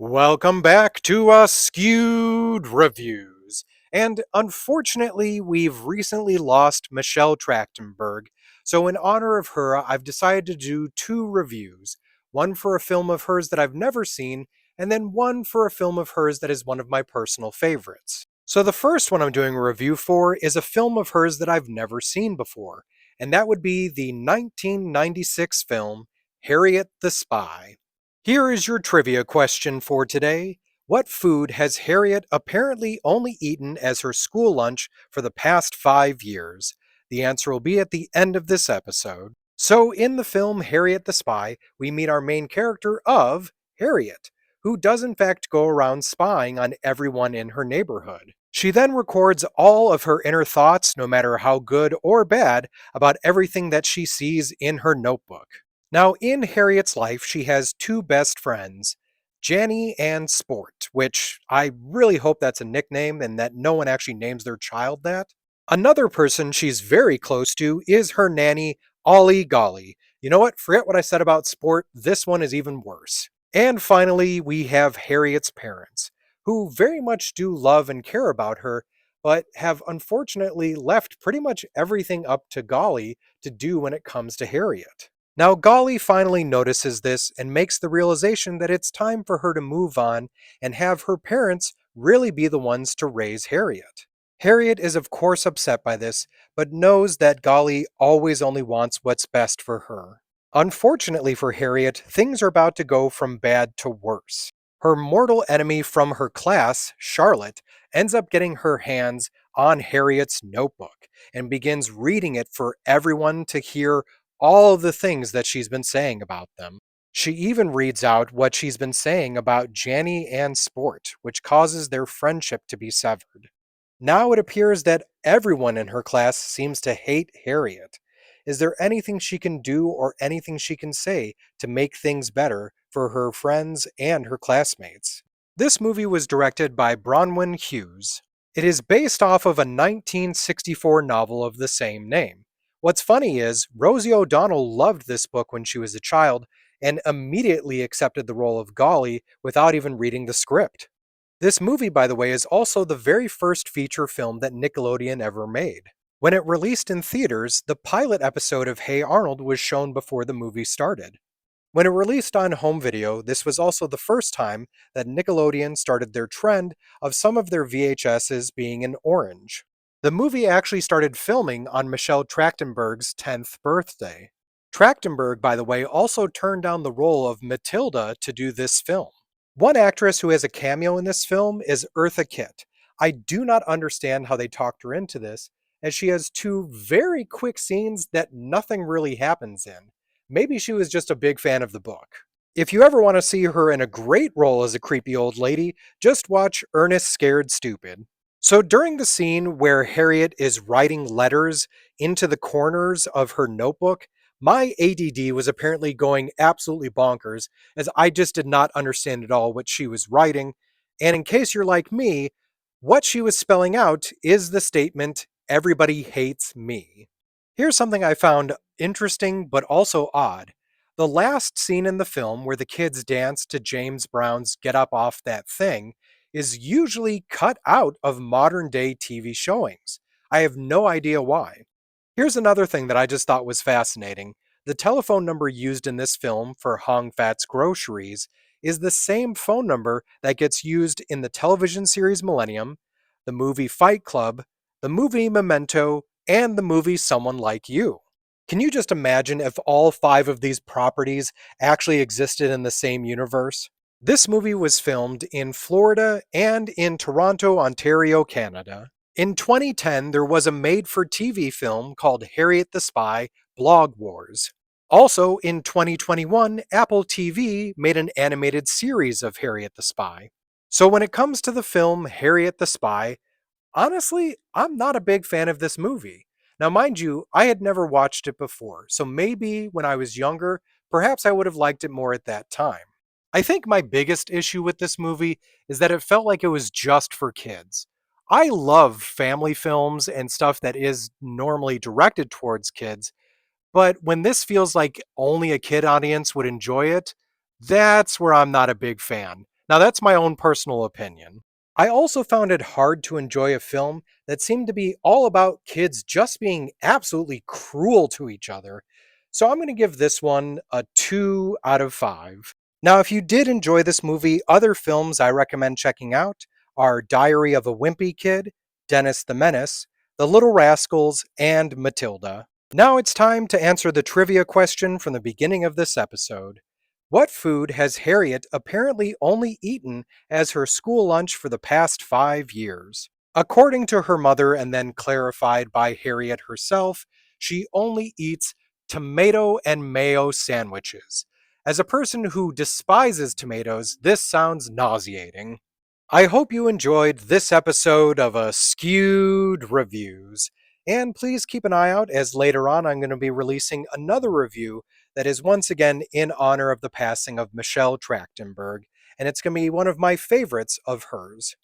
Welcome back to Askewed Reviews. And unfortunately, we've recently lost Michelle Trachtenberg. So, in honor of her, I've decided to do two reviews, one for a film of hers that I've never seen, and then one for a film of hers that is one of my personal favorites. So, the first one I'm doing a review for is a film of hers that I've never seen before, and that would be the 1996 film Harriet the Spy. Here is your trivia question for today. What food has Harriet apparently only eaten as her school lunch for the past 5 years? The answer will be at the end of this episode. So, in the film Harriet the Spy, we meet our main character of Harriet, who does in fact go around spying on everyone in her neighborhood. She then records all of her inner thoughts, no matter how good or bad, about everything that she sees in her notebook. Now, in Harriet's life, she has two best friends, Janny and Sport, which I really hope that's a nickname and that no one actually names their child that. Another person she's very close to is her nanny, Ollie Golly. You know what? Forget what I said about Sport. This one is even worse. And finally, we have Harriet's parents, who very much do love and care about her, but have unfortunately left pretty much everything up to Golly to do when it comes to Harriet. Now, Golly finally notices this and makes the realization that it's time for her to move on and have her parents really be the ones to raise Harriet. Harriet is, of course, upset by this, but knows that Golly always only wants what's best for her. Unfortunately for Harriet, things are about to go from bad to worse. Her mortal enemy from her class, Charlotte, ends up getting her hands on Harriet's notebook and begins reading it for everyone to hear all of the things that she's been saying about them. She even reads out what she's been saying about Janny and Sport, which causes their friendship to be severed. Now it appears that everyone in her class seems to hate Harriet. Is there anything she can do or anything she can say to make things better for her friends and her classmates? This movie was directed by Bronwyn Hughes. It is based off of a 1964 novel of the same name. What's funny is, Rosie O'Donnell loved this book when she was a child and immediately accepted the role of Golly without even reading the script. This movie, by the way, is also the very first feature film that Nickelodeon ever made. When it released in theaters, the pilot episode of Hey Arnold was shown before the movie started. When it released on home video, this was also the first time that Nickelodeon started their trend of some of their VHSs being in orange. The movie actually started filming on Michelle Trachtenberg's 10th birthday. Trachtenberg, by the way, also turned down the role of Matilda to do this film. One actress who has a cameo in this film is Eartha Kitt. I do not understand how they talked her into this, as she has two very quick scenes that nothing really happens in. Maybe she was just a big fan of the book. If you ever want to see her in a great role as a creepy old lady, just watch Ernest Scared Stupid. So during the scene where Harriet is writing letters into the corners of her notebook, my ADD was apparently going absolutely bonkers, as I just did not understand at all what she was writing. And in case you're like me, what she was spelling out is the statement, "Everybody hates me." Here's something I found interesting but also odd. The last scene in the film where the kids dance to James Brown's Get Up Off That Thing is usually cut out of modern day TV showings. I have no idea why. Here's another thing that I just thought was fascinating. The telephone number used in this film for Hong Fat's Groceries is the same phone number that gets used in the television series Millennium, the movie Fight Club, the movie Memento, and the movie Someone Like You. Can you just imagine if all five of these properties actually existed in the same universe? This movie was filmed in Florida and in Toronto, Ontario, Canada. In 2010, there was a made-for-TV film called Harriet the Spy: Blog Wars. Also, in 2021, Apple TV made an animated series of Harriet the Spy. So when it comes to the film Harriet the Spy, honestly, I'm not a big fan of this movie. Now, mind you, I had never watched it before, so maybe when I was younger, perhaps I would have liked it more at that time. I think my biggest issue with this movie is that it felt like it was just for kids. I love family films and stuff that is normally directed towards kids, but when this feels like only a kid audience would enjoy it, that's where I'm not a big fan. Now, that's my own personal opinion. I also found it hard to enjoy a film that seemed to be all about kids just being absolutely cruel to each other. So I'm going to give this one a 2 out of 5. Now, if you did enjoy this movie, other films I recommend checking out are Diary of a Wimpy Kid, Dennis the Menace, The Little Rascals, and Matilda. Now it's time to answer the trivia question from the beginning of this episode. What food has Harriet apparently only eaten as her school lunch for the past 5 years? According to her mother, and then clarified by Harriet herself, she only eats tomato and mayo sandwiches. As a person who despises tomatoes, this sounds nauseating. I hope you enjoyed this episode of Askewed Reviews. And please keep an eye out as later on I'm going to be releasing another review that is once again in honor of the passing of Michelle Trachtenberg. And it's going to be one of my favorites of hers.